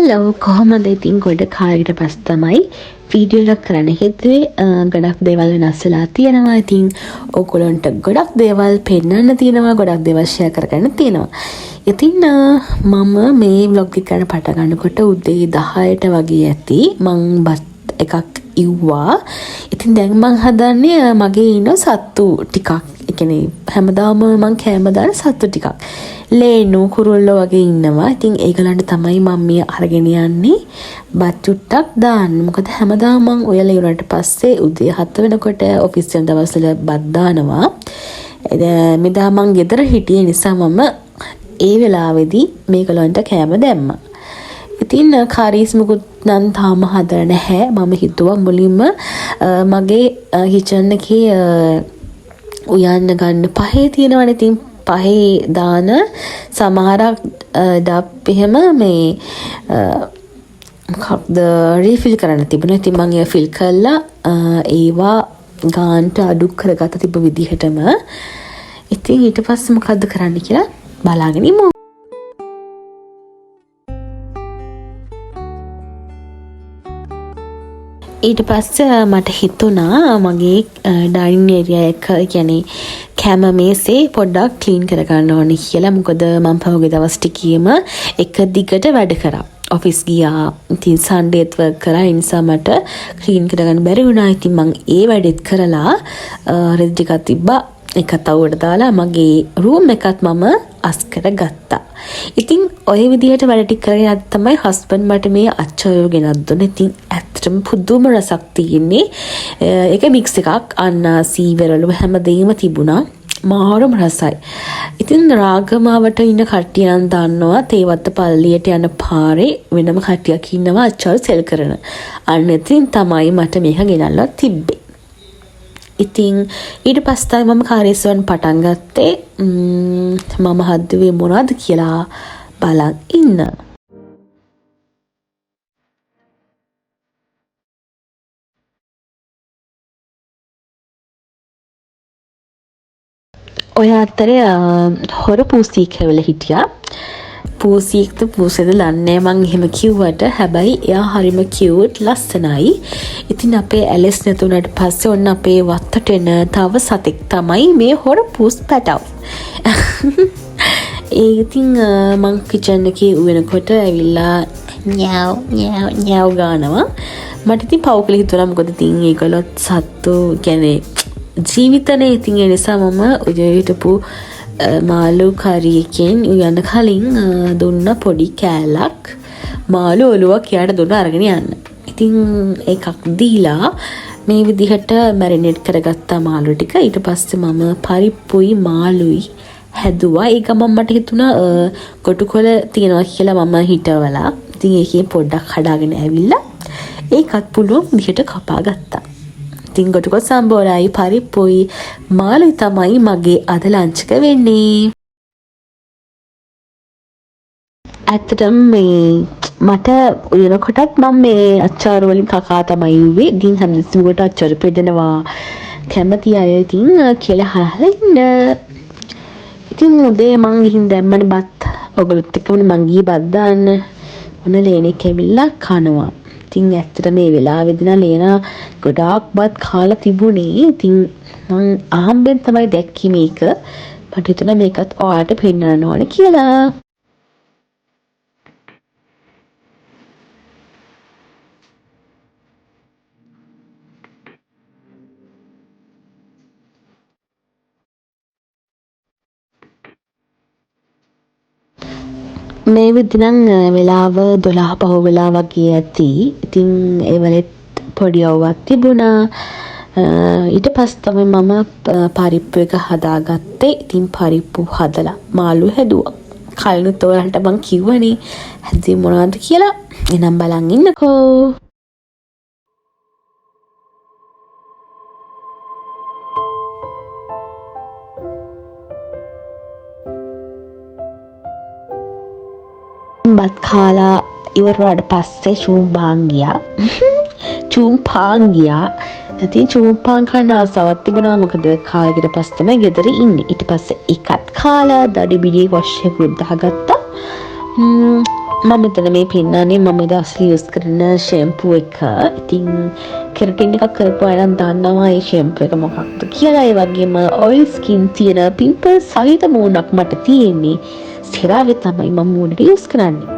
Hello කොහොමද ඉතින් ගොඩ කාලෙකට පස්සේ තමයි වීඩියෝ එකක් කරන්න හිතුවේ. ගොඩක් දේවල් වෙනස් වෙලා තියෙනවා. ඉතින් ඔයගොල්ලන්ට ගොඩක් දේවල් පෙන්වන්න තියෙනවා, ගොඩක් දේවල් ෂෙයා කරගන්න තියෙනවා. ඉතින් මම මේ vlog එක කරන්න පටන් ගන්නකොට උදේ 10ට වගේ ඇති මං බත් එකක් ඉව්වා. ඉතින් දැන් මං හදන්නේ මගේ ඉන්න සත්තු ටිකක්. ඒ කියන්නේ හැමදාම මං කෑම දාන සත්තු ටිකක්. ලේනු කුරුල්ලෝ වගේ ඉන්නවා. ඉතින් ඒගලන්ට තමයි මම මේ අරගෙන යන්නේ බත් චුට්ටක් දාන්න. මොකද හැමදාම මං ඔයලා ඉවරට පස්සේ උදේ 7 වෙනකොට ඔෆිස් යන දවස්වල බත් දානවා. මෙදා මං ගෙදර හිටියේ නිසා මම ඒ වෙලාවේදී මේගලන්ට කෑම දැම්මා. ඉතින් කාරීස් මුකුත් නම් තාම හදලා නැහැ. මම හිතුවා මුලින්ම මගේ කිචන් එකේ උයන්න ගන්න පහේ තියෙනවනේ. ඉතින් පහේ දාන සමහරක් ඩබ් එහෙම මේ මොකක්ද රීෆිල් කරන්න තිබුණා. ඉතින් මම ඒක ෆිල් කළා ඒවා ගාන්ට අඩු කරගත්ත තිබ්බ විදිහටම. ඉතින් ඊට පස්සේ මොකද්ද කරන්න කියලා බලාගෙන ඉමු. ඊට පස්සේ මට හිතුණා මගේ ඩයිනින් ඒරියා එක කියන්නේ කැම මේසේ පොඩ්ඩක් ක්ලීන් කරගන්න ඕනේ කියලා. මොකද මම පහුගිය දවස් ටිකේම එක දිගට වැඩ කරා. ඔෆිස් ගියා. ඉතින් සන්ඩේත් වර්ක් කරා. ඒ නිසා මට ක්ලීන් කරගන්න බැරි වුණා. ඉතින් මම ඒ වැඩෙත් කරලා රෙදි ටිකක් තිබ්බා. ඒක තවුවට දාලා මගේ රූම් එකත් මම අස් කරගත්තා. ඉතින් ඔය විදිහට වැඩ ටික කරගෙන යද්දි තමයි හස්බන්ඩ් මට මේ අච්චරය ගෙනත් දුන්නේ. ඉතින් ඇත්තටම පුදුම රසක් තියෙන්නේ. ඒක මික්ස් එකක්. අන්නාසි වෙරළු හැමදේම තිබුණා. මාරම රසයි. ඉතින් රාගමාවට ඉන්න කට්ටිය නම් දන්නවා තේවත්ත පල්ලියට යන පාරේ වෙනම කට්ටියක් ඉන්නවා අච්චර සෙල් කරන. අන්න ඉතින් තමයි මට මේක ගෙනල්ලා තිබ්බේ. ඉතින් ඊට පස්සේ මම කාර්යසවන් පටන් ගත්තේ. මම හදුවේ මොනවද කියලා බලන් ඉන්න. ඔය අතරේ හොර පූසියෙක් හැවිලා හිටියා. පූසියෙක්ද පූසෙද දන්නේ මං එහෙම කිව්වට හැබැයි එයා හරිම කියුට් ලස්සනයි. ඉතින් අපේ ඇලස් නැතුණට පස්සේ ඔන්න අපේ වත්තට එන තව සතෙක් තමයි මේ හොර පූස් පැටව්. ඒ ඉතින් මං කිචන් එකේ වෙනකොට ඇවිල්ලා ඤාව් ඤාව් ඤාව් ගානවා. මට ඉතින් පව් කියලා හිතුණා. මොකද ඉතින් ඒකලොත් සත්තු කියන්නේ ජීවිතනේ. ඉතින් ඒ නිසා මම උදේ හිටපු මාළු කරියකින් උයන්න කලින් දුන්න පොඩි කෑල්ලක් මාළු ඔලුවක් එයාට දුන්න අරගෙන යන්න. ඉතින් එකක් දීලා මේ විදිහට මැරිනේට් කරගත්තා මාළු ටික. ඊට පස්සේ මම පරිප්පුයි මාළුයි හැදුවා. ඒක මට හිතුණා කොටුකොළ තියනවා කියලා මම හිතවලා. ඉතින් ඒකේ පොඩ්ඩක් හදාගෙන ඇවිල්ලා ඒකත් පුළුවන් විදිහට කපා ගත්තා. ඉතින් කොටුකොළ සම්බෝරයි පරිප්පුයි මාළුයි තමයි මගේ අද ලන්ච් එක වෙන්නේ. ඇත්තටම මේ මට උයනකොටත් මම මේ අච්චාර වලින් කකා තමයි ඉුවේ. ඉතින් හැමතිස්සෙම කොට අච්චාර පෙදෙනවා කැමති අය ඉතින් කියලා හරහලා ඉන්න. ඉතින් උදේ මං ගිහින් දැම්මනේ බත්. ඔයගොල්ලොත් එක්කම මං ගියේ බත් දාන්න. ඔන්න ලේනෙක් ඇවිල්ලා කනවා. ඉතින් ඇත්තට මේ වෙලාවේදී නම් ලේනා ගොඩාක් බත් කාලා තිබුණේ. ඉතින් මං ආම්බෙන් තමයි දැක්කේ මේක. මට හිතුණා මේකත් ඔයාලට පෙන්නන්න ඕනේ කියලා. මේ විදිහනම් වෙලාව 12 පහ වෙලා වගේ ඇති. ඉතින් ඒ වෙලෙත් පොඩි අවුවක් තිබුණා. ඊට පස්සේ තමයි මම පරිප්පු එක හදාගත්තේ. ඉතින් පරිප්පු හදලා මාළු හැදුවා. කලිනුත් ඔයාලට මං කිව්වනේ හැදුවේ මොනවද කියලා. එනම් බලන් ඉන්නකෝ. බත් කාලා ඉවරවට පස්සේ චූම්පාන් ගියා. චූම්පාන් ගියා. ඉතින් චූම්පාන් කන්න ආසාවක් තිබුණා. මොකද කාලෙකට පස්සේ තමයි ගෙදර ඉන්නේ. ඊට පස්සේ එකත් කාලා දඩි බිඩි වොෂ් එකකුත් දාගත්තා. මම මෙතන මේ පෙන්නන්නේ මම දවස්වල යූස් කරන ෂැම්පූ එක. ඉතින් කෙරටින් එකක් කරපු අය නම් දන්නවා මේ ෂැම්පූ එක මොකක්ද කියලා. ඒ වගේම ඔයිල් ස්කින් තියෙන පිම්පල්ස් සහිත මූණක් මට තියෙන්නේ. CeraVe තමයි මම මූණට යූස් කරන්නේ.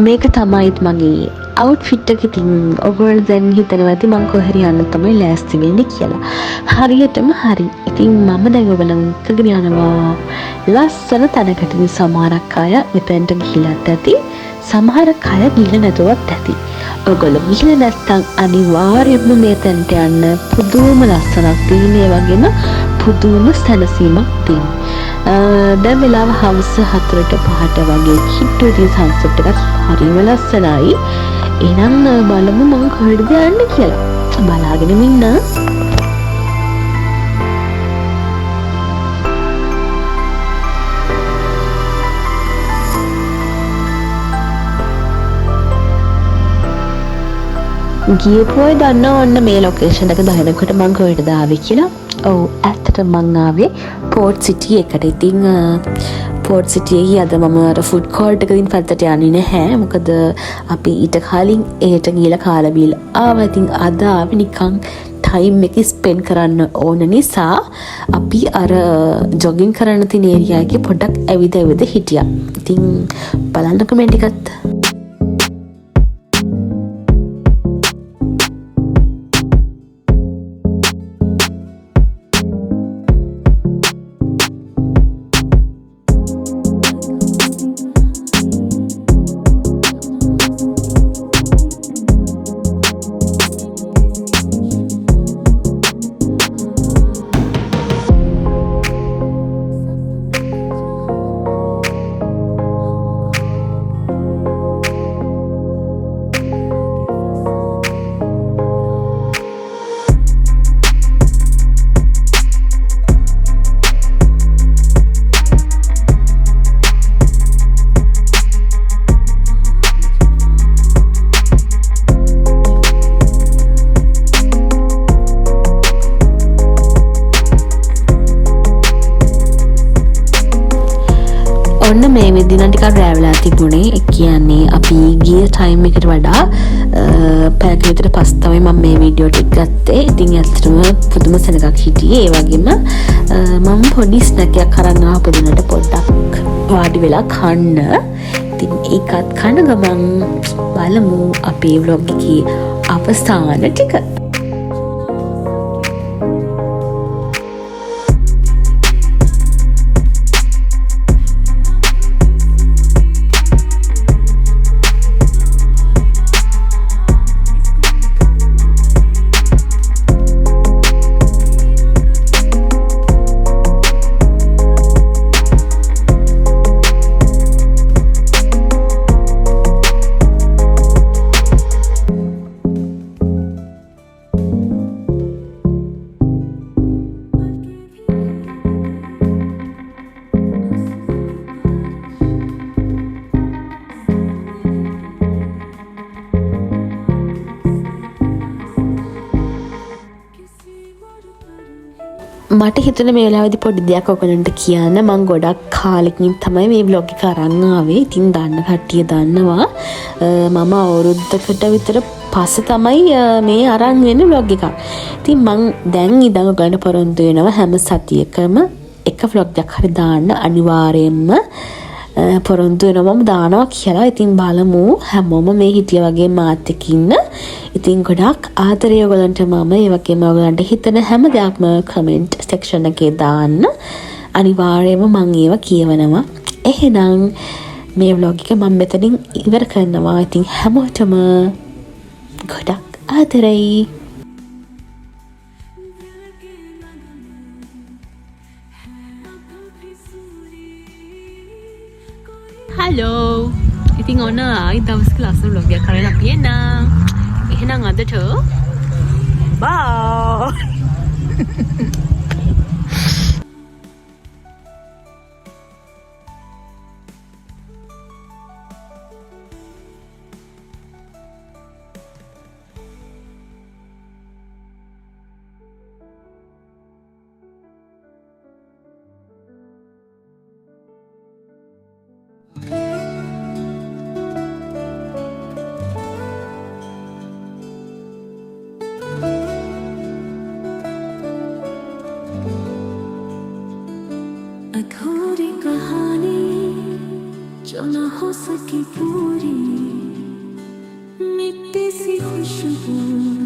මේක තමයිත් මගේ අවුට්ෆිට් එක. ඉතින් ඔයගොල්ලෝ දැන් හිතනවා ඇති මං කොහරි යන්න තමයි ලෑස්ති වෙන්නේ කියලා. හරියටම හරි. ඉතින් මම දැන් ඔයගොල්ලන්ට ගෙන යනවා ලස්සන තැනකට. සමහරක් අය මෙතෙන්ට ගිහිල්ලත් ඇති, සමහරක් අය ගිහිල්ලා නැතුවත් ඇති. ඔයගොල්ලෝ ගිහිල්ලා නැත්නම් අනිවාර්යයෙන්ම මෙතෙන්ට යන්න. පුදුම ලස්සනක් තියෙන, ඒ වගේම පුදුම සැනසීමක් තියෙන. දැන් වෙලාව හවස 4ට 5ට වගේ කිට්ටු. ඉතින් සන්සෙට් එකත් හරිම ලස්සනයි. එහෙනම් බලමු මම කොහෙද යන්නේ කියලා. බලාගෙන ඉන්න. ගියපු අය දන්නවා ඔන්න මේ ලොකේෂන් එක දහනකොට මං කොහෙටද ආවේ කියලා. ඔව් ඇත්තට මං ආවේ පෝට් සිටි එකට. ඉතින් පෝට් සිටි එකේ අද මම අර ෆුඩ් කෝර්ට් එකකින් පැත්තට යන්නේ නැහැ. මොකද අපි ඊට කලින් ඒට ගිහලා කාලා බීලා ආවා. ඉතින් අද ආවේ නිකන් ටයිම් එක ස්පෙන්ඩ් කරන්න ඕන නිසා අපි අර ජොගින් කරන්න තියෙන ඒරියා එකේ පොඩ්ඩක් ඇවිද හිටියා. ඉතින් බලන්න කමෙන්ට් එකත්. ඔන්න මේ විදිහට ටිකක් රැවලා තිබුණේ. ඒ කියන්නේ අපි ගිය ටයිම් එකට වඩා පැයක විතර පස්සේ තමයි මම මේ වීඩියෝ ටික ගත්තේ. ඉතින් ඇත්තටම පුදුම සෙනගක් හිටියේ. ඒ වගේම මම පොඩි ස්නැක් එකක් අරන් ආපු දිනට පොඩ්ඩක් වාඩි වෙලා කන්න. ඉතින් ඒකත් කන ගමන් බලමු අපේ vlog එකේ අවසාන ටික. මට හිතුණ මේ වෙලාවේදී පොඩි දෙයක් ඔයගලන්ට කියන්න. මම ගොඩක් කාලෙකින් තමයි මේ vlog එක අරන් ආවේ. ඉතින් දන්න කට්ටිය දන්නවා මම අවුරුද්දකට විතර පස්සේ තමයි මේ අරන් වෙන්නේ vlog එකක්. ඉතින් මං දැන් ඉඳන් ඔයගලන්ට පොරොන්දු වෙනවා හැම සතියකම එක vlog එකක් හරි දාන්න අනිවාර්යයෙන්ම පොරොන්දු වෙනවා මම දානවා කියලා. ඉතින් බලමු හැමෝම මේ හිටිය වගේ මාත් එක්ක ඉන්න. ඉතින් ගොඩක් ආදරේ ඔයගලන්ට මම ඒ වගේම ඔයගලන්ට හිතන හැම දෙයක්ම කමෙන්ට් සෙක්ෂන් එකේ දාන්න. අනිවාර්යයෙන්ම මම ඒවා කියවනවා. එහෙනම් මේ vlog එක මම මෙතනින් ඉවර කරනවා. ඉතින් හැමෝටම ගොඩක් ආදරේ. හලෝ. ඉතින් ඔන්න ආයි දවසක ලස්සන vlog එකක් කරලා අපි එන්න. එහෙනම් අදට බයි. अधूरी कहानी जो न हो सकी पूरी, मिट्टी सी खुशबू